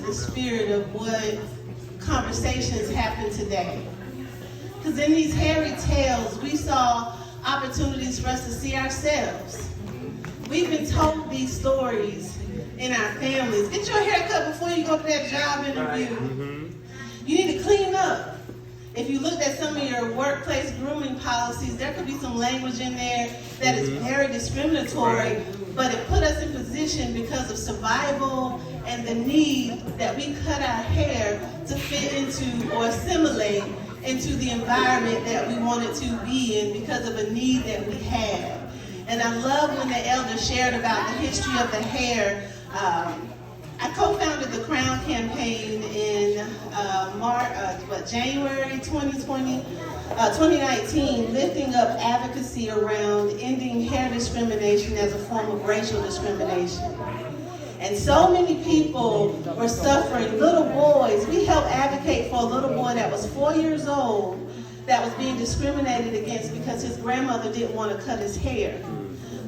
the spirit of what conversations happen today. Because in these hairy tales, we saw opportunities for us to see ourselves. We've been told these stories in our families. Get your hair cut before you go to that job interview. You need to clean up. If you looked at some of your workplace grooming policies, there could be some language in there that is very discriminatory, but it put us in position because of survival and the need that we cut our hair to fit into or assimilate into the environment that we wanted to be in because of a need that we had. And I love when the elder shared about the history of the hair. I co-founded the Crown campaign in January 2019, lifting up advocacy around ending hair discrimination as a form of racial discrimination. And so many people were suffering, little boys. We helped advocate for a little boy that was 4 years old that was being discriminated against because his grandmother didn't want to cut his hair.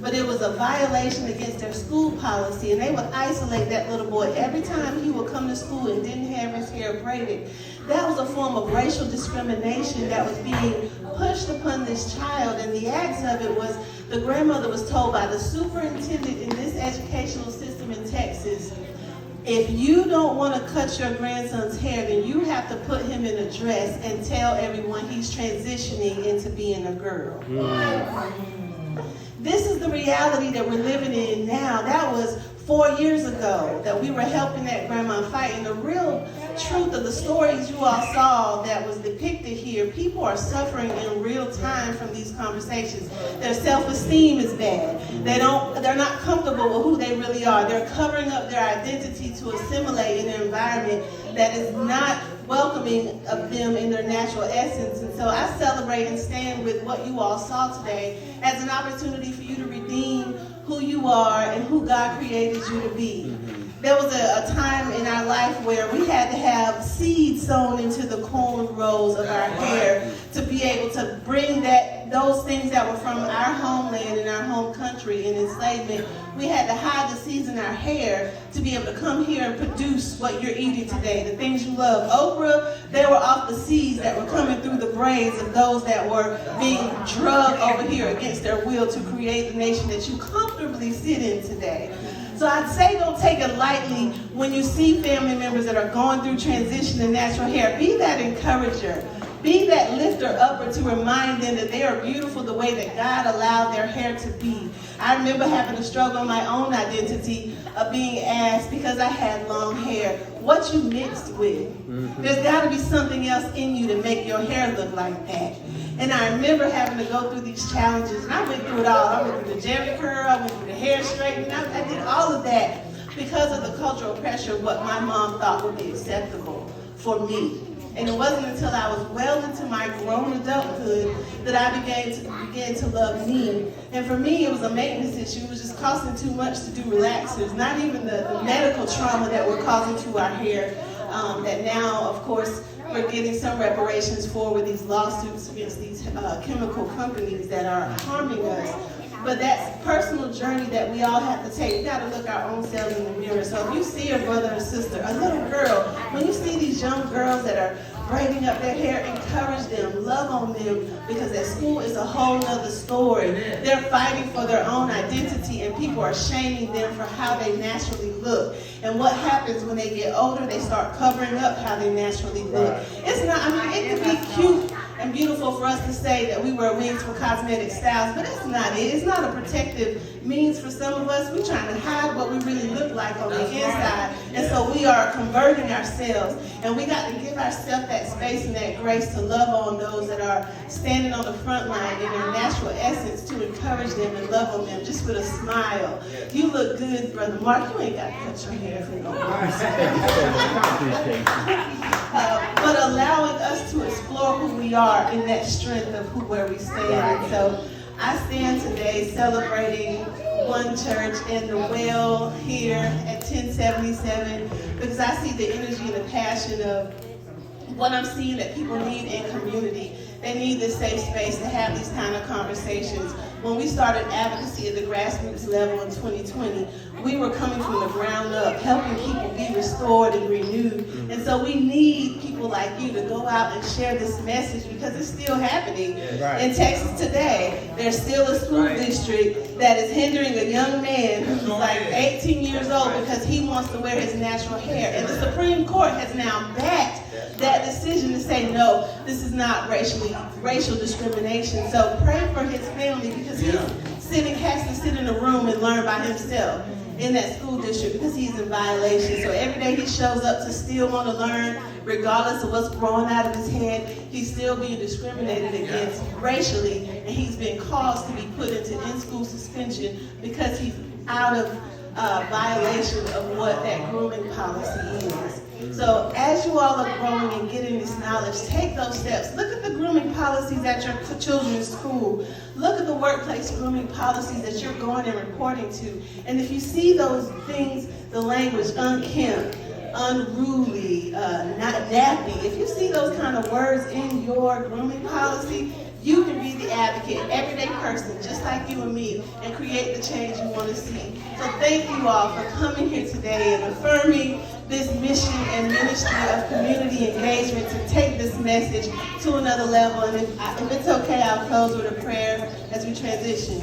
But it was a violation against their school policy, and they would isolate that little boy every time he would come to school and didn't have his hair braided. That was a form of racial discrimination that was being pushed upon this child, and the acts of it was the grandmother was told by the superintendent in this educational system in Texas, if you don't want to cut your grandson's hair, then you have to put him in a dress and tell everyone he's transitioning into being a girl. This is the reality that we're living in now. That was 4 years ago that we were helping that grandma fight. And the real truth of the stories you all saw that was depicted here, people are suffering in real time from these conversations. Their self-esteem is bad. They're not comfortable with who they really are. They're covering up their identity to assimilate in an environment that is not welcoming of them in their natural essence. And so I celebrate and stand with what you all saw today as an opportunity for you to redeem who you are and who God created you to be. There was a time in our life where we had to have seeds sown into the cornrows of our hair to be able to bring those things that were from our homeland and our home country in enslavement. We had to hide the seeds in our hair to be able to come here and produce what you're eating today, the things you love. Okra, they were off the seeds that were coming through the braids of those that were being drugged over here against their will to create the nation that you comfortably sit in today. So I'd say don't take it lightly when you see family members that are going through transition to natural hair. Be that encourager. Be that lifter upper to remind them that they are beautiful the way that God allowed their hair to be. I remember having to struggle in my own identity of being asked, because I had long hair, what you mixed with. There's got to be something else in you to make your hair look like that. And I remember having to go through these challenges, and I went through it all. I went through the Jerry curl, I went through the hair straightening, I did all of that because of the cultural pressure of what my mom thought would be acceptable for me. And it wasn't until I was well into my grown adulthood that I began to love me. And for me, it was a maintenance issue. It was just costing too much to do relaxers, not even the medical trauma that we're causing to our hair, that now, of course, we're getting some reparations for with these lawsuits against these chemical companies that are harming us. But that's personal journey that we all have to take. We got to look our own selves in the mirror. So if you see a brother or sister, a little girl, when you see these young girls that are braiding up their hair, encourage them, love on them, because at school is a whole nother story. They're fighting for their own identity, and people are shaming them for how they naturally look. And what happens when they get older, they start covering up how they naturally look. It's not, it can be cute and beautiful for us to say that we wear wigs for cosmetic styles, but it's not it. It's not a protective means for some of us. We're trying to hide what we really look like on the inside. And so we are converting ourselves. And we got to give ourselves that space and that grace to love on those that are standing on the front line in their natural essence, to encourage them and love on them just with a smile. You look good, Brother Mark. You ain't got to cut your hair if you don't want but allowing us to explore who we are in that strength of where we stand. And so I stand today celebrating One Church and the well here at 1077, because I see the energy and the passion of what I'm seeing that people need in community. They need this safe space to have these kind of conversations when we started advocacy at the grassroots level in 2020, we were coming from the ground up, helping people be restored and renewed. And so we need people like you to go out and share this message, because it's still happening in Texas today. There's still a school district that is hindering a young man who's like 18 years old because he wants to wear his natural hair. And the Supreme Court has now backed that decision to say, no, this is not racial discrimination. So pray for his family, because he has to sit in a room and learn by himself in that school district because he's in violation. So every day he shows up to still want to learn, regardless of what's growing out of his head. He's still being discriminated against racially, and he's been caused to be put into in-school suspension because he's out of violation of what that grooming policy is. So as you all are growing and getting this knowledge, take those steps. Look at the grooming policies at your children's school. Look at the workplace grooming policies that you're going and reporting to. And if you see those things, the language unkempt, unruly, not nappy, if you see those kind of words in your grooming policy, you can be the advocate, everyday person, just like you and me, and create the change you want to see. So thank you all for coming here today and affirming this mission and ministry of community engagement to take this message to another level. And if it's okay, I'll close with a prayer as we transition.